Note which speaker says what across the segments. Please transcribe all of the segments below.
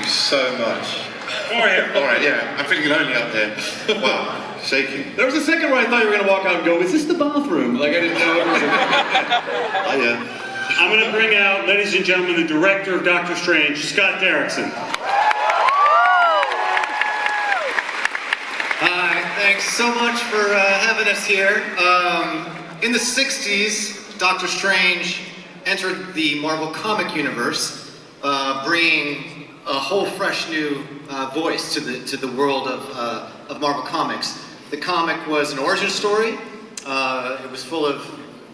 Speaker 1: you so much.
Speaker 2: Over here.
Speaker 1: All right, yeah, I'm feeling lonely up here. Wow, shaking.
Speaker 2: There was a second where I thought you were going to walk out and go, is this the bathroom? Like, I didn't know.
Speaker 3: I'm going to bring out, ladies and gentlemen, the director of Doctor Strange, Scott Derrickson.
Speaker 4: Hi, thanks so much for having us here. In the 60s, Doctor Strange entered the Marvel comic universe, bringing a whole fresh new voice to the world of Marvel Comics. The comic was an origin story. It was full of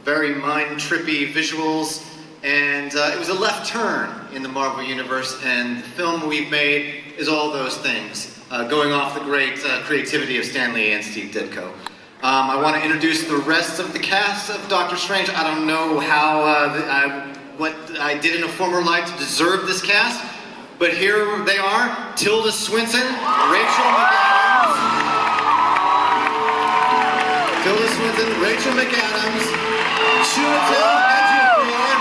Speaker 4: very mind-trippy visuals, and it was a left turn in the Marvel universe, and the film we've made is all those things, going off the great creativity of Stan Lee and Steve Ditko. I want to introduce the rest of the cast of Doctor Strange. I don't know how what I did in a former life to deserve this cast, but here they are: Tilda Swinton, Rachel McAdams, Chiwetel Ejiofor,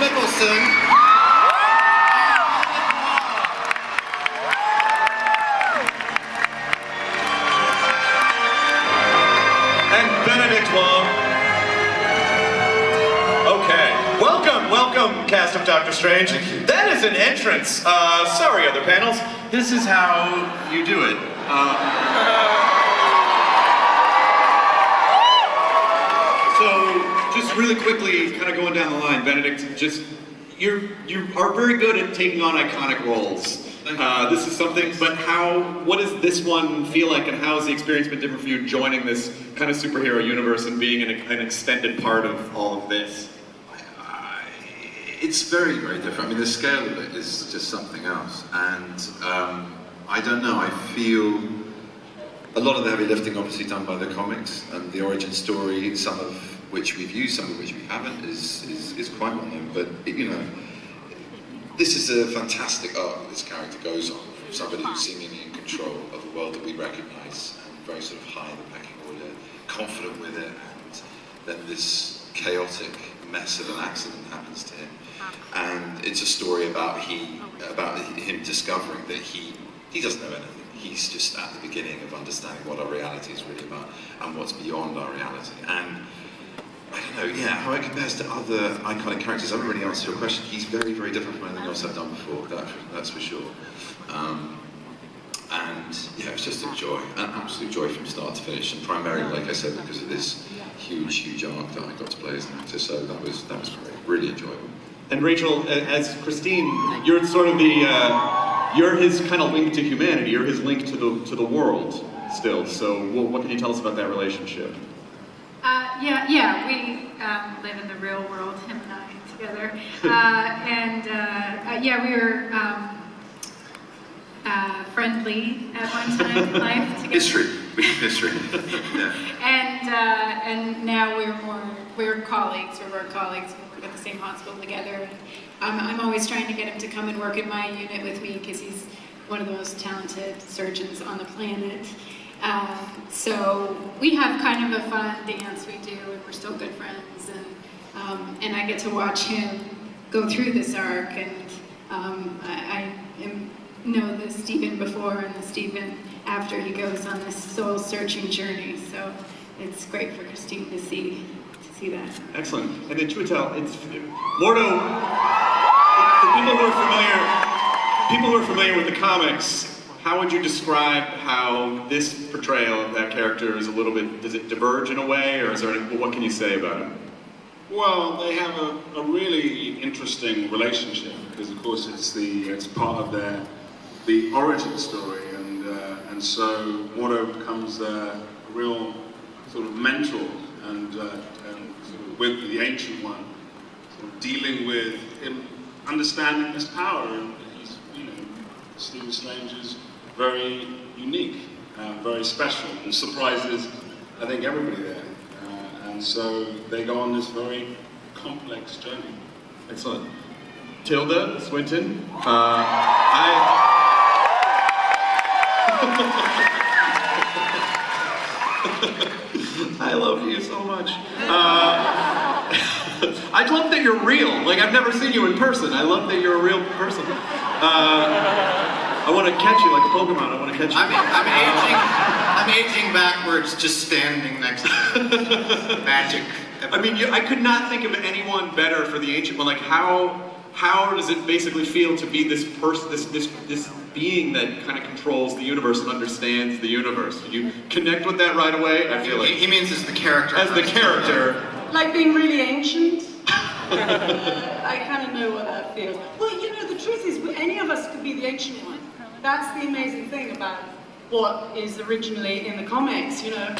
Speaker 4: Mikkelsen,
Speaker 2: And Benedict Wong. Okay, welcome, cast of Doctor Strange. That is an entrance. Sorry, other panels. This is how you do it. So, just really quickly, kind of going down the line, Benedict, you are very good at taking on iconic roles. This is something, but what does this one feel like, and how has the experience been different for you joining this kind of superhero universe and being an extended part of all of this?
Speaker 1: It's very, very different. I mean, the scale of it is just something else. And I don't know, I feel a lot of the heavy lifting obviously done by the comics, and the origin story, some of which we've used, some of which we haven't, is quite well known. But, you know, this is a fantastic arc that this character goes on, from somebody who's seemingly in control of a world that we recognise, and very sort of high in the pecking order, confident with it, and then this chaotic mess of an accident happens to him. And it's a story about him discovering that he doesn't know anything. He's just at the beginning of understanding what our reality is really about and what's beyond our reality. And I don't know, yeah, how it compares to other iconic characters, I haven't really answered your question. He's very, very different from anything else I've done before, that's for sure. And yeah, it was just a joy, an absolute joy from start to finish, and primarily, like I said, because of this huge, huge arc that I got to play as an actor, so that was really enjoyable.
Speaker 2: And Rachel, as Christine, you're sort of you're his kind of link to humanity. You're his link to the world still. So, what can you tell us about that relationship?
Speaker 5: Yeah, we live in the real world, him and I together, yeah, we were friendly at one time in life together.
Speaker 1: History. Yeah.
Speaker 5: And now we're colleagues. We work colleagues. We work at the same hospital together. I'm always trying to get him to come and work in my unit with me because he's one of the most talented surgeons on the planet. So we have kind of a fun dance we do, and we're still good friends. And I get to watch him go through this arc, and I know the Stephen before and the Stephen after he goes on this soul-searching journey. So it's great for Christine to see that.
Speaker 2: Excellent. And then Chiwetel, it's Mordo. For people who are familiar with the comics, how would you describe how this portrayal of that character is a little bit? Does it diverge in a way, or is there? What can you say about him?
Speaker 6: Well, they have a really interesting relationship because, of course, it's part of the origin story, and so Mordo becomes a real sort of mentor and sort of with the Ancient One, sort of dealing with him, understanding his power, and he's, Stephen Strange is very unique, very special, and surprises, I think, everybody there. And so they go on this very complex journey.
Speaker 2: Excellent. Tilda Swinton, I love you so much. I love that you're real. Like, I've never seen you in person. I love that you're a real person. I want to catch you like a Pokemon. I want to catch you.
Speaker 4: I'm aging backwards, just standing next to you. Magic.
Speaker 2: I mean, I could not think of anyone better for the Ancient One. Like, how does it basically feel to be this person, this being that kind of controls the universe and understands the universe? Did you connect with that right away? I feel like
Speaker 4: he means as the character.
Speaker 2: As the character.
Speaker 7: Like being really ancient. I kind of know what that feels. Well, you know, the truth is, any of us could be the Ancient One. That's the amazing thing about what is originally in the comics. You know,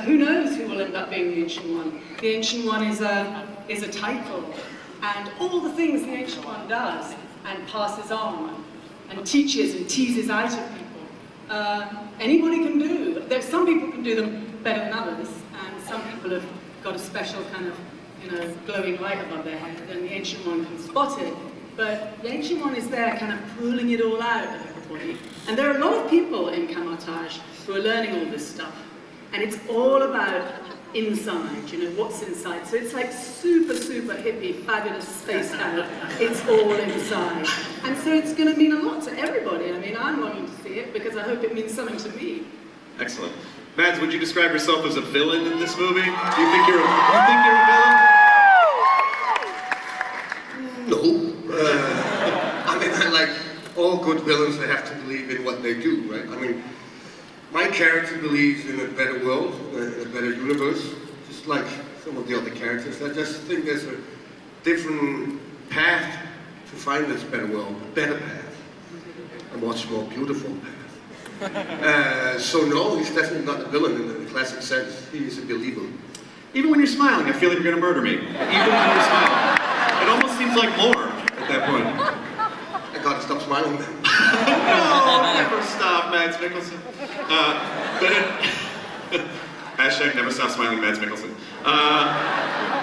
Speaker 7: who knows who will end up being the Ancient One? The Ancient One is a title, and all the things the Ancient One does and passes on and teaches and teases out of people. Anybody can do. There's some people can do them better than others, and some people have got a special kind of, you know, glowing light above their head, and the Ancient One can spot it. But the Ancient One is there kind of pulling it all out of everybody. And there are a lot of people in Cumberbatch who are learning all this stuff. And it's all about inside, you know, what's inside. So it's like super, super hippie, fabulous space out. It's all inside. And so it's going to mean a lot to everybody. I mean, I'm wanting to see it because I hope it means something to me.
Speaker 2: Excellent. Mads, would you describe yourself as a villain in this movie? Do you think you're a villain?
Speaker 8: No. I mean, like all good villains, they have to believe in what they do, right? I mean, my character believes in a better world, in a better universe, just like some of the other characters. I just think there's a different path to find this better world, a better path, a much more beautiful path. So no, he's definitely not a villain in the classic sense. He is a believer.
Speaker 2: Even when you're smiling, I feel like you're going to murder me. Even when you're smiling. It almost seems like more at that point.
Speaker 8: I gotta stop smiling then.
Speaker 2: No, never stop, Mads Mikkelsen. Hashtag never stop smiling, Mads Mikkelsen.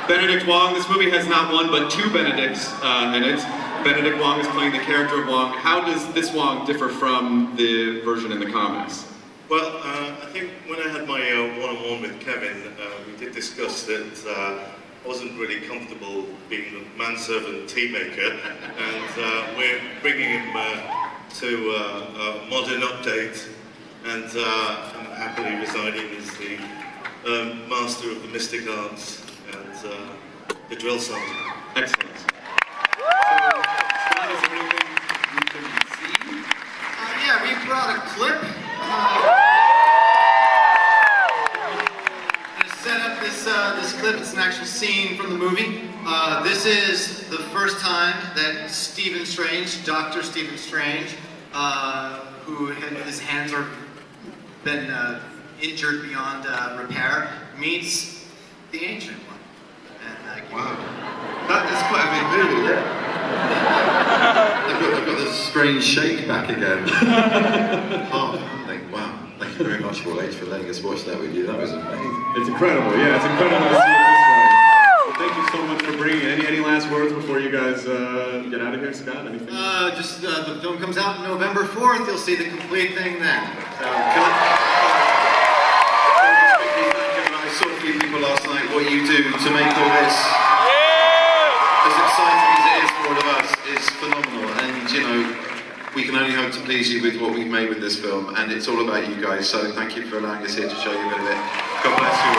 Speaker 2: Benedict Wong, this movie has not one but two Benedicts in it. Benedict Wong is playing the character of Wong. How does this Wong differ from the version in the comics?
Speaker 9: Well, I think when I had my one-on-one with Kevin, we did discuss that I wasn't really comfortable being the manservant tea maker, and we're bringing him to a modern update, and I'm happily residing as the master of the mystic arts and the drill sergeant.
Speaker 2: Excellent. So, Scott, is there anything you can see?
Speaker 4: Yeah, we brought a clip. Set up this clip. It's an actual scene from the movie. This is the first time that Stephen Strange, Dr. Stephen Strange, who his hands are been injured beyond repair, meets the Ancient One. And,
Speaker 1: wow, that's quite a big movie. I've got this strange shake back again. Oh, wow. Thank you very much, Wade, for letting us watch that with you. That was amazing.
Speaker 2: It's incredible. Yeah, it's incredible to see it this way. Well, thank you so much for bringing it. Any last words before you guys get out of here, Scott? Anything?
Speaker 4: The film comes out November 4th. You'll see the complete thing then. So,
Speaker 1: I saw a few people last night. What you do to make all this as exciting as it is for all of us is phenomenal. And you know, we can only hope to please you with what we've made with this film, and it's all about you guys. So thank you for allowing us here to show you a bit of it. God bless you.